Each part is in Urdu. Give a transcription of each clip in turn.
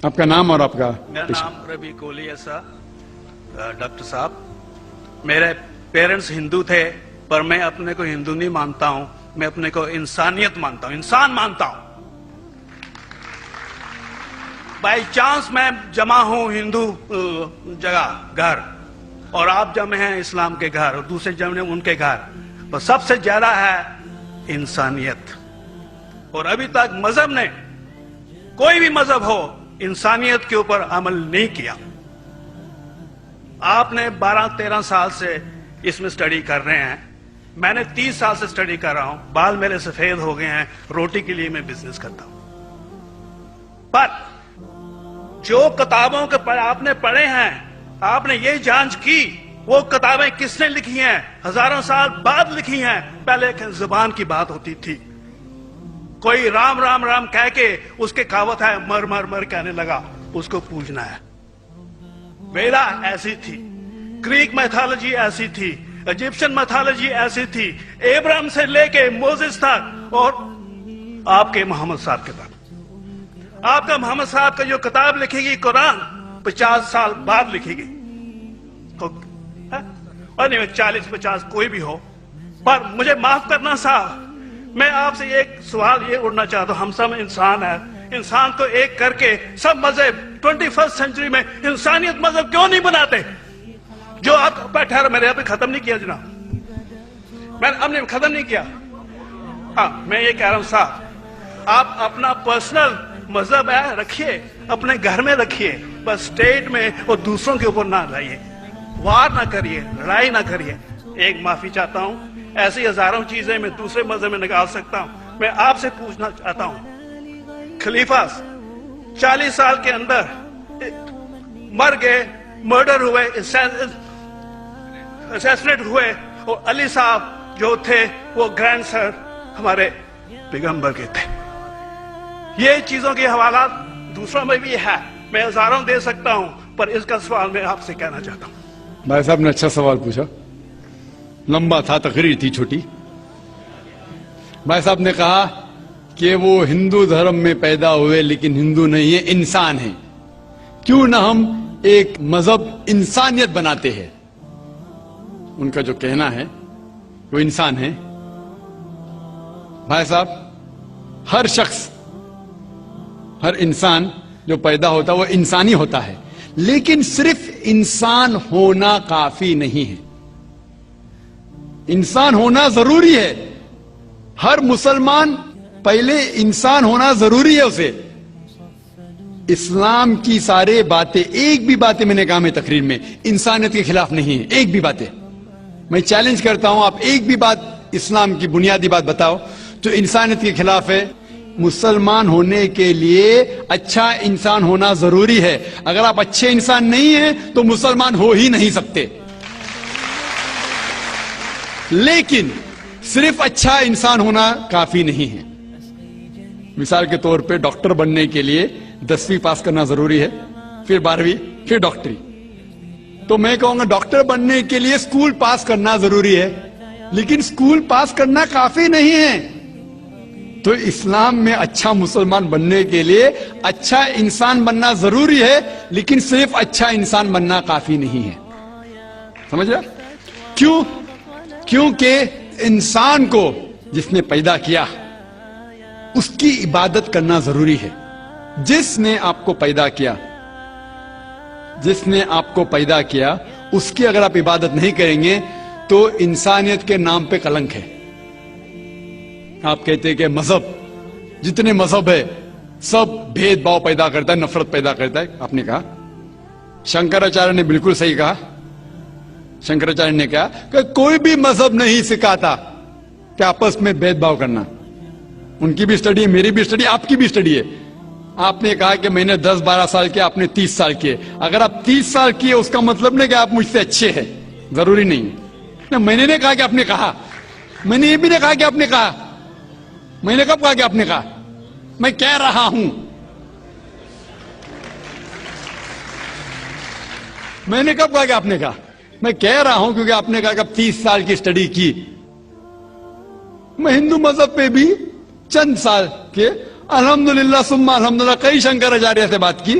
آپ کا نام اور آپ کا میرا نام ربی کولی ہے سر. ڈاکٹر صاحب, میرے پیرنٹس ہندو تھے, پر میں اپنے کو ہندو نہیں مانتا ہوں, میں اپنے کو انسانیت مانتا ہوں, انسان مانتا ہوں. بائی چانس میں جمع ہوں ہندو جگہ گھر, اور آپ جمع ہیں اسلام کے گھر, اور دوسرے جمع ہیں ان کے گھر, پر سب سے زیادہ ہے انسانیت. اور ابھی تک مذہب نے, کوئی بھی مذہب ہو, انسانیت کے اوپر عمل نہیں کیا. آپ نے 12-13 سال سے اس میں سٹڈی کر رہے ہیں, میں نے 30 سال سے سٹڈی کر رہا ہوں, بال میرے سفید ہو گئے ہیں, روٹی کے لیے میں بزنس کرتا ہوں. پر جو کتابوں کے آپ نے پڑھے ہیں, آپ نے یہ جانچ کی وہ کتابیں کس نے لکھی ہیں, ہزاروں سال بعد لکھی ہیں. پہلے ایک زبان کی بات ہوتی تھی, کوئی رام رام رام کہہ کے اس کے کہاوت ہے مر مر مر کہنے لگا, اس کو پوجنا ہے. ویدا ایسی تھی, گریک میتھالوجی ایسی تھی, ایجپشن میتھالوجی ایسی تھی, ابراہیم سے لے کے موزس تک, اور آپ کے محمد صاحب کے تک. آپ کا محمد صاحب کا جو کتاب لکھے گی قرآن 50 سال بعد لکھے گی, اور نہیں 40-50 کوئی بھی ہو. پر مجھے معاف کرنا صاحب, میں آپ سے ایک سوال یہ اڑنا چاہتا ہوں. ہم سب انسان ہیں, انسان کو ایک کر کے سب مذہب 21st سینچری میں انسانیت مذہب کیوں نہیں بناتے؟ جو آپ ٹھہرو, میں نے ابھی ختم نہیں کیا جناب, میں نے اب نے ختم نہیں کیا. ہاں, میں یہ کہہ رہا ہوں صاحب, آپ اپنا پرسنل مذہب ہے رکھیے, اپنے گھر میں رکھیے, بس اسٹیٹ میں اور دوسروں کے اوپر نہ لائیے, وار نہ کریے, لڑائی نہ کریے. ایک معافی چاہتا ہوں, ایسی ہزاروں چیزیں میں دوسرے مذہب میں نکال سکتا ہوں. میں آپ سے پوچھنا چاہتا ہوں, خلیفہ 40 سال کے اندر مر گئے, مرڈر ہوئے, اسیسنیٹ ہوئے, اور علی صاحب جو تھے وہ گرینڈ سر ہمارے پیغمبر کے تھے. یہ چیزوں کے حوالات دوسروں میں بھی ہے, میں ہزاروں دے سکتا ہوں, پر اس کا سوال میں آپ سے کہنا چاہتا ہوں. بھائی صاحب نے اچھا سوال پوچھا, لمبا تھا, تقریر تھی چھوٹی. بھائی صاحب نے کہا کہ وہ ہندو دھرم میں پیدا ہوئے لیکن ہندو نہیں ہے, انسان ہیں. کیوں نہ ہم ایک مذہب انسانیت بناتے ہیں. ان کا جو کہنا ہے وہ انسان ہے. بھائی صاحب, ہر شخص, ہر انسان جو پیدا ہوتا ہے وہ انسانی ہوتا ہے, لیکن صرف انسان ہونا کافی نہیں ہے. انسان ہونا ضروری ہے. ہر مسلمان پہلے انسان ہونا ضروری ہے اسے. اسلام کی سارے باتیں, ایک بھی باتیں میں نے کہا میں تقریر میں, انسانیت کے خلاف نہیں ہے. ایک بھی باتیں میں چیلنج کرتا ہوں, آپ ایک بھی بات اسلام کی بنیادی بات بتاؤ جو انسانیت کے خلاف ہے. مسلمان ہونے کے لیے اچھا انسان ہونا ضروری ہے. اگر آپ اچھے انسان نہیں ہیں تو مسلمان ہو ہی نہیں سکتے. لیکن صرف اچھا انسان ہونا کافی نہیں ہے. مثال کے طور پہ ڈاکٹر بننے کے لیے 10ویں پاس کرنا ضروری ہے, پھر 12ویں, پھر ڈاکٹری. تو میں کہوں گا ڈاکٹر بننے کے لیے اسکول پاس کرنا ضروری ہے, لیکن اسکول پاس کرنا کافی نہیں ہے. تو اسلام میں اچھا مسلمان بننے کے لیے اچھا انسان بننا ضروری ہے, لیکن صرف اچھا انسان بننا کافی نہیں ہے. سمجھ رہا؟ کیوں؟ کیونکہ انسان کو جس نے پیدا کیا اس کی عبادت کرنا ضروری ہے. جس نے آپ کو پیدا کیا, جس نے آپ کو پیدا کیا, اس کی اگر آپ عبادت نہیں کریں گے تو انسانیت کے نام پہ کلنک ہے. آپ کہتے ہیں کہ مذہب, جتنے مذہب ہے سب بھید بھاؤ پیدا کرتا ہے, نفرت پیدا کرتا ہے. آپ نے کہا, شنکراچاریہ نے بالکل صحیح کہا. شنکراچاریہ نے کہا کہ کوئی بھی مذہب نہیں سکھاتا کہ آپس میں بھید بھاؤ کرنا. ان کی بھی اسٹڈی ہے, میری بھی اسٹڈی, آپ کی بھی اسٹڈی ہے. آپ نے کہا کہ میں نے 10-12 سال کیا, آپ نے 30 سال کیے. اگر آپ 30 سال کیے اس کا مطلب نہیں کہ آپ مجھ سے اچھے ہیں, ضروری نہیں. میں نے نہیں کہا کہ آپ نے کہا, میں نے یہ بھی نہیں کہا کہ آپ نے کہا. میں نے کب کہا کہ آپ نے کہا؟ میں کہہ رہا ہوں. میں نے کب کہا کہ آپ نے کہا؟ میں کہہ رہا ہوں کیونکہ آپ نے کہا کہ اب 30 سال کی اسٹڈی کی. میں ہندو مذہب پہ بھی چند سال کے الحمدللہ ثم الحمدللہ کئی شنکراچاریہ سے بات کی.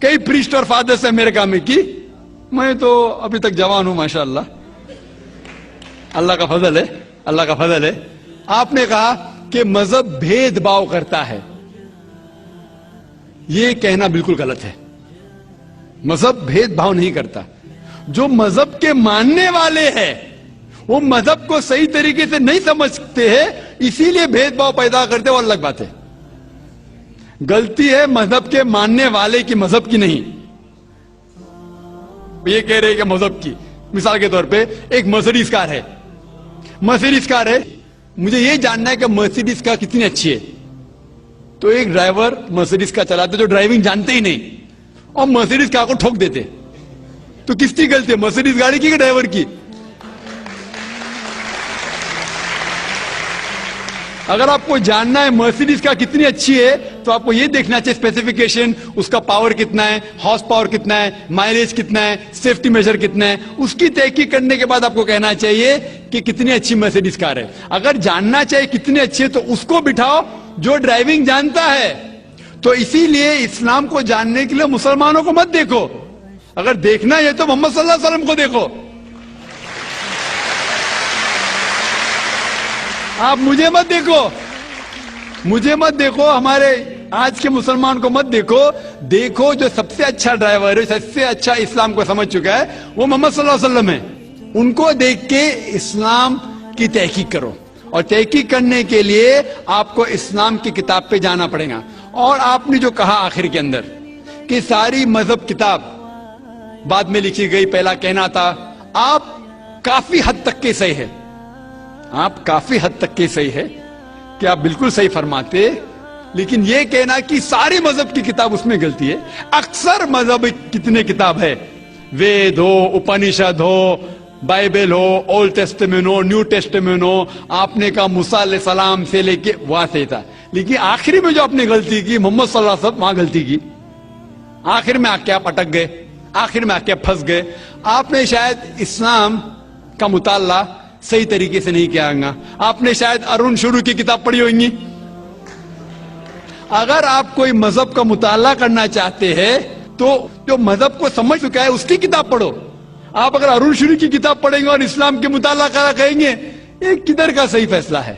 کئی پریسٹ اور فادر سے امریکہ میں کی. میں تو ابھی تک جوان ہوں ماشاءاللہ, اللہ کا فضل ہے, اللہ کا فضل ہے. آپ نے کہا کہ مذہب بھید بھاؤ کرتا ہے. یہ کہنا بالکل غلط ہے. مذہب بھید بھاؤ نہیں کرتا. جو مذہب کے ماننے والے ہیں وہ مذہب کو صحیح طریقے سے نہیں سمجھتے ہیں, اسی لیے بھید بھاؤ پیدا کرتے, وہ الگ بات ہے. غلطی ہے مذہب کے ماننے والے کی, مذہب کی نہیں. یہ کہہ رہے کہ مذہب کی, مثال کے طور پہ ایک مرسیڈیز کار ہے, مرسیڈیز کار ہے, مجھے یہ جاننا ہے کہ مرسیڈیز کار کتنی اچھی ہے. تو ایک ڈرائیور مرسیڈیز کار چلاتے جو ڈرائیونگ جانتے ہی نہیں اور مرسیڈیز کار کو ٹھوک دیتے, تو کس کی غلطی ہے, مرسیڈیز گاڑی کی کہ ڈرائیور کی؟ اگر آپ کو جاننا ہے مرسیڈیز کار کتنی اچھی ہے تو آپ کو یہ دیکھنا چاہیے اسپیسیفکیشن, اس کا پاور کتنا ہے, ہارس پاور کتنا ہے, مائلیج کتنا ہے, سیفٹی میجر کتنا ہے. اس کی تحقیق کرنے کے بعد آپ کو کہنا چاہیے کہ کتنی اچھی مرسیڈیز کار ہے. اگر جاننا چاہیے کتنی اچھی ہے تو اس کو بٹھاؤ جو ڈرائیونگ جانتا ہے. تو اسی لیے اسلام کو جاننے کے لیے مسلمانوں کو مت دیکھو, اگر دیکھنا ہے تو محمد صلی اللہ علیہ وسلم کو دیکھو. آپ مجھے مت دیکھو, مجھے مت دیکھو, ہمارے آج کے مسلمان کو مت دیکھو. دیکھو جو سب سے اچھا ڈرائیور ہے, سب سے اچھا اسلام کو سمجھ چکا ہے, وہ محمد صلی اللہ علیہ وسلم ہے. ان کو دیکھ کے اسلام کی تحقیق کرو, اور تحقیق کرنے کے لیے آپ کو اسلام کی کتاب پہ جانا پڑے گا. اور آپ نے جو کہا آخر کے اندر کہ ساری مذہب کتاب بعد میں لکھی گئی, پہلا کہنا تھا, آپ کافی حد تک کے صحیح ہے, آپ کافی حد تک کے صحیح ہے کہ آپ بالکل صحیح فرماتے, لیکن یہ کہنا کہ ساری مذہب کی کتاب اس میں غلطی ہے. اکثر مذہب کتنے کتاب ہے, وید ہو, اپنشد ہو, بائبل ہو, اولڈ ٹیسٹمنٹ ہو, نیو ٹیسٹمنٹ ہو, آپ نے کہا موسیٰ علیہ السلام سے لے کے وہاں سے تھا, لیکن آخری میں جو آپ نے غلطی کی محمد صلی اللہ علیہ وسلم, وہاں غلطی کی. آخر میں آ کے آپ اٹک گئے, آخر میں آ کے پھنس گئے. آپ نے شاید اسلام کا مطالعہ صحیح طریقے سے نہیں کیا گا, آپ نے شاید ارون شروع کی کتاب پڑھی ہوئی گی. اگر آپ کوئی مذہب کا مطالعہ کرنا چاہتے ہیں تو جو مذہب کو سمجھ چکا ہے اس کی کتاب پڑھو. آپ اگر ارون شروع کی کتاب پڑھیں گے اور اسلام کے مطالعہ کرا کہیں گے, یہ کدھر کا صحیح فیصلہ ہے؟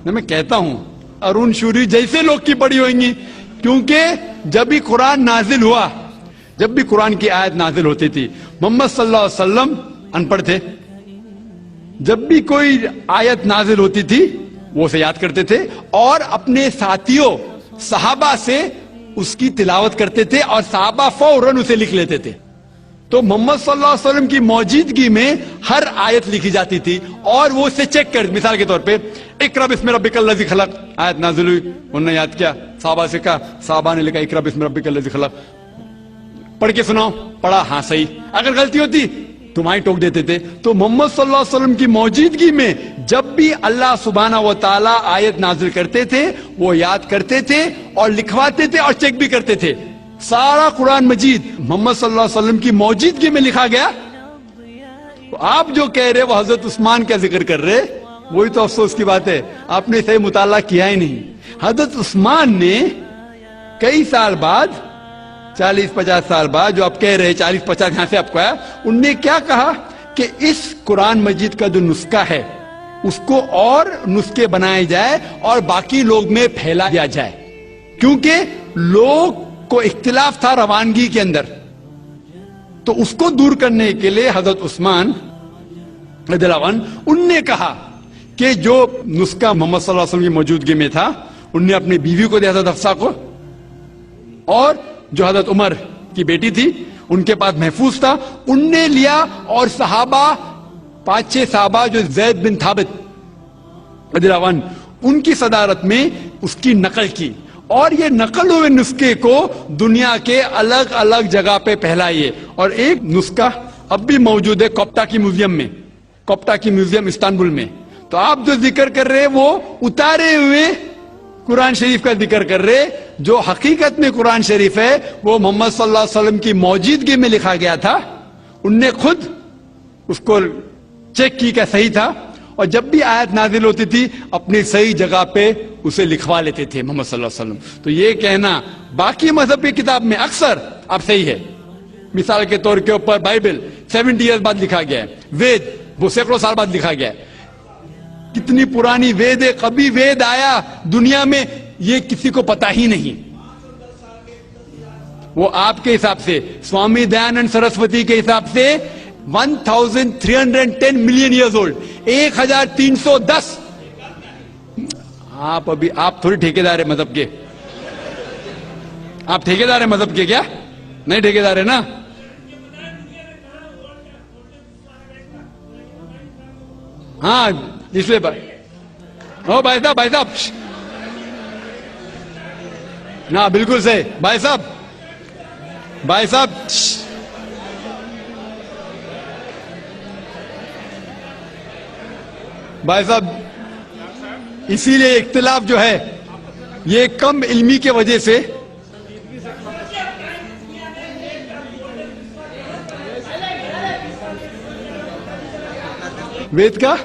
میں کہتا ہوں ارون شوری جیسے لوگ کی پڑھی ہوئیں گی, کیونکہ جب بھی قرآن نازل ہوا, جب بھی قرآن کی آیت نازل ہوتی تھی, محمد صلی اللہ علیہ وسلم ان پڑھ تھے. جب بھی کوئی آیت نازل ہوتی تھی وہ اسے یاد کرتے تھے اور اپنے ساتھیوں صحابہ سے اس کی تلاوت کرتے تھے, اور صحابہ فوراً اسے لکھ لیتے تھے. تو محمد صلی اللہ علیہ وسلم کی موجودگی میں ہر آیت لکھی جاتی تھی اور وہ اسے چیک کر, مثال کے طور پہ اقرا بسم ربک الذی خلق آیت نازل ہوئی, انہوں نے یاد کیا, صحابہ سے کہا, صحابہ نے لکھا اقرا بسم ربک الذی خلق, پڑھ کے سناؤ, پڑھا, ہاں صحیح. اگر غلطی ہوتی تمہیں ٹوک دیتے تھے. تو محمد صلی اللہ علیہ وسلم کی موجودگی میں جب بھی اللہ سبحانہ و تعالی آیت نازل کرتے تھے وہ یاد کرتے تھے اور لکھواتے تھے اور چیک بھی کرتے تھے. سارا قرآن مجید محمد صلی اللہ علیہ وسلم کی موجودگی میں لکھا گیا. آپ جو کہہ رہے وہ حضرت عثمان کا ذکر کر رہے, وہی تو افسوس کی بات ہے, آپ نے صحیح مطالعہ کیا ہی نہیں. حضرت عثمان نے کئی سال بعد, 40-50 سال بعد, جو آپ کہہ رہے 40-50 یہاں سے آپ کو آیا, ان نے کیا کہا کہ اس قرآن مجید کا جو نسخہ ہے اس کو اور نسخے بنائے جائے اور باقی لوگ میں پھیلا دیا جائے, کیونکہ لوگ کو اختلاف تھا روانگی کے اندر. تو اس کو دور کرنے کے لیے حضرت عثمان رضی اللہ عنہ ان نے کہا کہ جو نسخہ محمد صلی اللہ علیہ وسلم کی موجودگی میں تھا ان نے اپنی بیوی کو دیا, حضرت حفصہ کو, اور جو حضرت عمر کی بیٹی تھی ان کے پاس محفوظ تھا, ان نے لیا, اور صحابہ 5-6 صحابہ جو زید بن ثابت رضی اللہ عنہ ان کی صدارت میں اس کی نقل کی, اور یہ نقل ہوئے نسخے کو دنیا کے الگ الگ جگہ پہ پھیلائیے. اور ایک نسخہ اب بھی موجود ہے کوپٹا کی میوزیم میں, کوپٹا کی میوزیم استنبول میں. تو آپ جو ذکر کر رہے وہ اتارے ہوئے قرآن شریف کا ذکر کر رہے, جو حقیقت میں قرآن شریف ہے وہ محمد صلی اللہ علیہ وسلم کی موجودگی میں لکھا گیا تھا. ان نے خود اس کو چیک کی کہ صحیح تھا, اور جب بھی آیت نازل ہوتی تھی اپنی صحیح جگہ پہ اسے لکھوا لیتے تھے محمد صلی اللہ علیہ وسلم. تو یہ کہنا باقی مذہب کی کتاب میں اکثر اب صحیح ہے. مثال کے طور کے اوپر بائبل 70 ایئرز بعد لکھا گیا ہے, وید وہ سینکڑوں سال بعد لکھا گیا ہے. کتنی پرانی وید ہے, کبھی وید آیا دنیا میں یہ کسی کو پتا ہی نہیں. وہ آپ کے حساب سے سوامی دیانند سرسوتی کے حساب سے 1310 ملین ایئرز اولڈ, 1310. آپ تھوڑی ٹھیکیدار ہے مذہب کے, آپ ٹھیکیدار ہیں مذہب کے کیا؟ نہیں ٹھیکیدار ہے نا. ہاں اس لیے بھائی صاحب نا بالکل صحیح. بھائی صاحب اسی لیے اختلاف جو ہے یہ کم علمی کی وجہ سے وید کا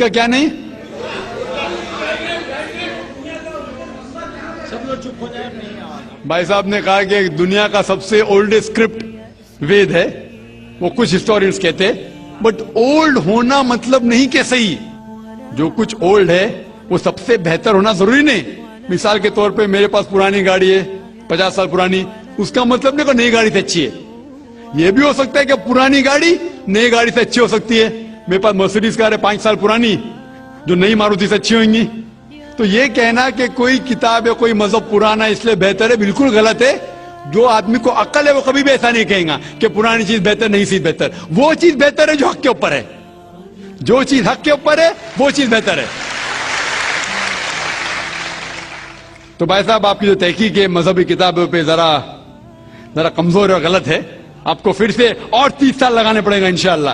کیا نہیں, بھائی صاحب نے کہا کہ دنیا کا سب سے اولڈسٹ اسکرپٹ وید ہے. وہ کچھ ہسٹورینز کہتے, بٹ اولڈ ہونا مطلب نہیں کہ صحیح. جو کچھ اولڈ ہے وہ سب سے بہتر ہونا ضروری نہیں. مثال کے طور پہ میرے پاس پرانی گاڑی ہے 50 سال پرانی, اس کا مطلب نہیں کہ نئی گاڑی سے اچھی ہے. یہ بھی ہو سکتا ہے کہ پرانی گاڑی نئی گاڑی سے اچھی ہو سکتی ہے. میرے پاس مرسیڈیز کار ہے 5 سال پرانی جو نئی ماروتی سے اچھی ہوئیں گی. تو یہ کہنا کہ کوئی کتاب ہے کوئی مذہب پرانا اس لیے بہتر ہے, بالکل غلط ہے. جو آدمی کو عقل ہے وہ کبھی بھی ایسا نہیں کہیں گا کہ پرانی چیز بہتر نئی چیز بہتر. وہ چیز بہتر ہے جو حق کے اوپر ہے, جو چیز حق کے اوپر ہے وہ چیز بہتر ہے. تو بھائی صاحب آپ کی جو تحقیق ہے مذہبی کتابوں پہ ذرا کمزور اور غلط ہے. آپ کو پھر سے اور 30 سال لگانے پڑے گا انشاءاللہ.